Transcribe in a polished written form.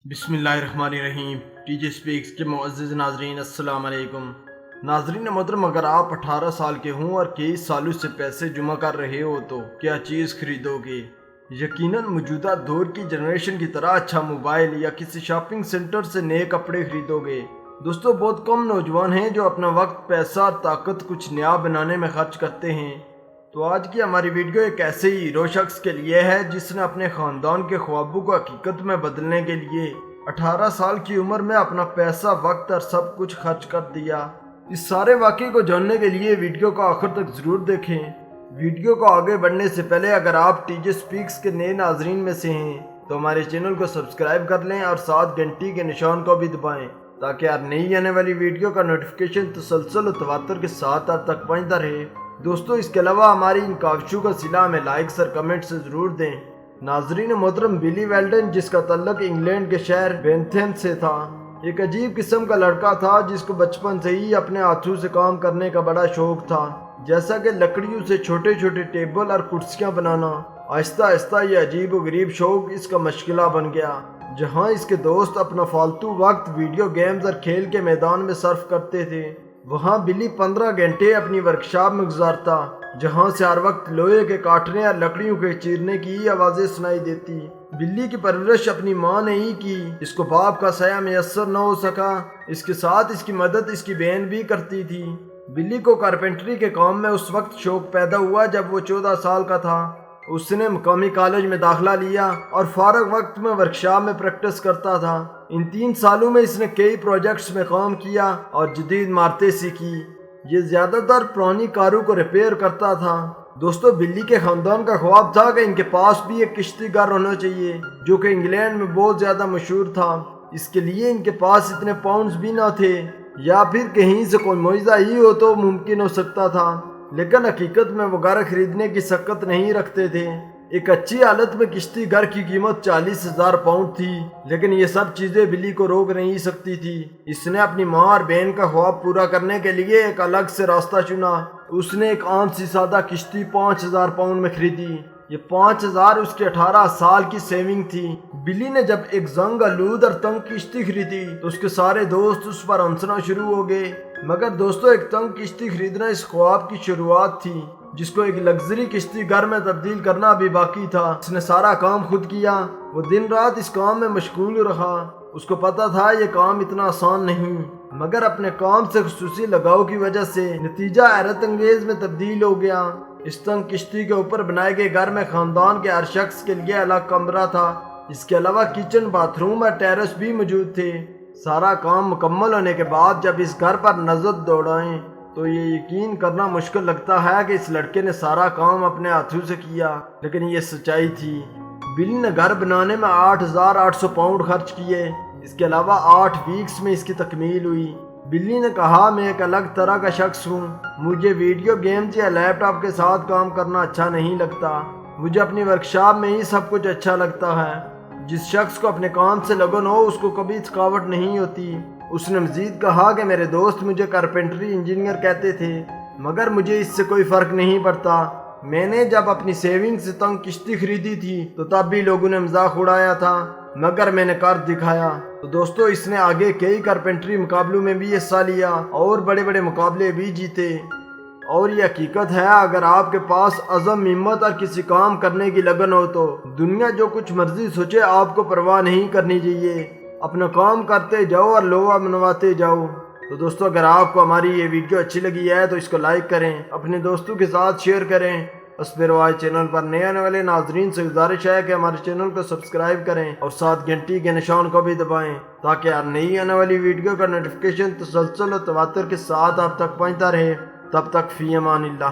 بسم اللہ الرحمن الرحیم۔ ٹی جے سپیکس کے معزز ناظرین السلام علیکم۔ ناظرین محترم، اگر آپ 18 سال کے ہوں اور کئی سالوں سے پیسے جمع کر رہے ہو تو کیا چیز خریدو گے؟ یقیناً موجودہ دور کی جنریشن کی طرح اچھا موبائل یا کسی شاپنگ سینٹر سے نئے کپڑے خریدو گے؟ دوستو، بہت کم نوجوان ہیں جو اپنا وقت، پیسہ اور طاقت کچھ نیا بنانے میں خرچ کرتے ہیں۔ تو آج کی ہماری ویڈیو ایک ایسے ہیرو شخص کے لیے ہے جس نے اپنے خاندان کے خوابوں کو حقیقت میں بدلنے کے لیے 18 سال کی عمر میں اپنا پیسہ، وقت اور سب کچھ خرچ کر دیا۔ اس سارے واقعے کو جاننے کے لیے ویڈیو کو آخر تک ضرور دیکھیں۔ ویڈیو کو آگے بڑھنے سے پہلے اگر آپ ٹی جے سپیکس کے نئے ناظرین میں سے ہیں تو ہمارے چینل کو سبسکرائب کر لیں اور ساتھ گھنٹی کے نشان کو بھی دبائیں تاکہ ہر نئی آنے والی ویڈیو کا نوٹیفیکیشن تسلسل و تواتر کے ساتھ آپ تک پہنچتا رہے۔ دوستو، اس کے علاوہ ہماری ان کاوشوں کا صلہ ہمیں لائکس اور کمنٹ سے ضرور دیں۔ ناظرین محترم، بلی ویلڈن، جس کا تعلق انگلینڈ کے شہر بینتھم سے تھا، ایک عجیب قسم کا لڑکا تھا جس کو بچپن سے ہی اپنے ہاتھوں سے کام کرنے کا بڑا شوق تھا، جیسا کہ لکڑیوں سے چھوٹے چھوٹے ٹیبل اور کرسیاں بنانا۔ آہستہ آہستہ یہ عجیب و غریب شوق اس کا مشغلہ بن گیا۔ جہاں اس کے دوست اپنا فالتو وقت ویڈیو گیمز اور کھیل کے میدان میں صرف کرتے تھے، وہاں بلی 15 گھنٹے اپنی ورکشاپ میں گزارتا، جہاں سے ہر وقت لوہے کے کاٹنے اور لکڑیوں کے چیرنے کی ہی آوازیں سنائی دیتی۔ بلی کی پرورش اپنی ماں نے ہی کی، اس کو باپ کا سایہ میسر نہ ہو سکا۔ اس کے ساتھ اس کی مدد اس کی بہن بھی کرتی تھی۔ بلی کو کارپینٹری کے کام میں اس وقت شوق پیدا ہوا جب وہ 14 سال کا تھا۔ اس نے مقامی کالج میں داخلہ لیا اور فارغ وقت میں ورکشاپ میں پریکٹس کرتا تھا۔ ان 3 سالوں میں اس نے کئی پروجیکٹس میں کام کیا اور جدید مہارتیں سیکھی۔ یہ زیادہ تر پرانی کاروں کو ریپیئر کرتا تھا۔ دوستو، بلی کے خاندان کا خواب تھا کہ ان کے پاس بھی ایک کشتی گھر ہونا چاہیے، جو کہ انگلینڈ میں بہت زیادہ مشہور تھا۔ اس کے لیے ان کے پاس اتنے پاؤنڈز بھی نہ تھے، یا پھر کہیں سے کوئی معجزہ ہی ہو تو ممکن ہو سکتا تھا، لیکن حقیقت میں وہ گھر خریدنے کی سکت نہیں رکھتے تھے۔ ایک اچھی حالت میں کشتی گھر کی قیمت 40,000 پاؤنڈ تھی، لیکن یہ سب چیزیں بلی کو روک نہیں سکتی تھی۔ اس نے اپنی ماں اور بہن کا خواب پورا کرنے کے لیے ایک الگ سے راستہ چنا۔ اس نے ایک عام سی سادہ کشتی 5,000 پاؤنڈ میں خریدی۔ یہ 5,000 اس کے 18 سال کی سیونگ تھی۔ بلی نے جب ایک زنگ آلود اور تنگ کشتی خریدی تو اس کے سارے دوست اس پر ہنسنا شروع ہو گئے۔ مگر دوستو، ایک تنگ کشتی خریدنا اس خواب کی شروعات تھی، جس کو ایک لگژری کشتی گھر میں تبدیل کرنا بھی باقی تھا۔ اس نے سارا کام خود کیا۔ وہ دن رات اس کام میں مشغول رہا۔ اس کو پتا تھا یہ کام اتنا آسان نہیں، مگر اپنے کام سے خصوصی لگاؤ کی وجہ سے نتیجہ حیرت انگیز میں تبدیل ہو گیا۔ اس تنگ کشتی کے اوپر بنائے گئے گھر میں خاندان کے ہر شخص کے لیے الگ کمرہ تھا۔ اس کے علاوہ کچن، باتھ روم اور ٹیرس بھی موجود تھے۔ سارا کام مکمل ہونے کے بعد جب اس گھر پر نظر دوڑائیں تو یہ یقین کرنا مشکل لگتا ہے کہ اس لڑکے نے سارا کام اپنے ہاتھوں سے کیا، لیکن یہ سچائی تھی۔ بلی نے گھر بنانے میں 8,800 پاؤنڈ خرچ کیے۔ اس کے علاوہ 8 ویکس میں اس کی تکمیل ہوئی۔ بلی نے کہا، میں ایک الگ طرح کا شخص ہوں۔ مجھے ویڈیو گیمز یا لیپ ٹاپ کے ساتھ کام کرنا اچھا نہیں لگتا۔ مجھے اپنی ورکشاپ میں ہی سب کچھ اچھا لگتا ہے۔ جس شخص کو اپنے کام سے لگن ہو اس کو کبھی تھکاوٹ نہیں ہوتی۔ اس نے مزید کہا کہ میرے دوست مجھے کارپینٹری انجینئر کہتے تھے، مگر مجھے اس سے کوئی فرق نہیں پڑتا۔ میں نے جب اپنی سیونگ سے تنگ کشتی خریدی تھی تو تب بھی لوگوں نے مذاق اڑایا تھا، مگر میں نے کر دکھایا۔ تو دوستو، اس نے آگے کئی کارپینٹری مقابلوں میں بھی حصہ لیا اور بڑے بڑے مقابلے بھی جیتے۔ اور یہ حقیقت ہے، اگر آپ کے پاس عزم، ہمت اور کسی کام کرنے کی لگن ہو تو دنیا جو کچھ مرضی سوچے آپ کو پرواہ نہیں کرنی چاہیے۔ اپنا کام کرتے جاؤ اور لوہا منواتے جاؤ۔ تو دوستو، اگر آپ کو ہماری یہ ویڈیو اچھی لگی ہے تو اس کو لائک کریں، اپنے دوستوں کے ساتھ شیئر کریں۔ اسپیروائے چینل پر نئے آنے والے ناظرین سے گزارش ہے کہ ہمارے چینل کو سبسکرائب کریں اور ساتھ گھنٹی کے نشان کو بھی دبائیں تاکہ ہر نئی آنے والی ویڈیو کا نوٹیفیکیشن تسلسل و تواتر کے ساتھ آپ تک پہنچتا رہے۔ تب تک فی امان اللہ۔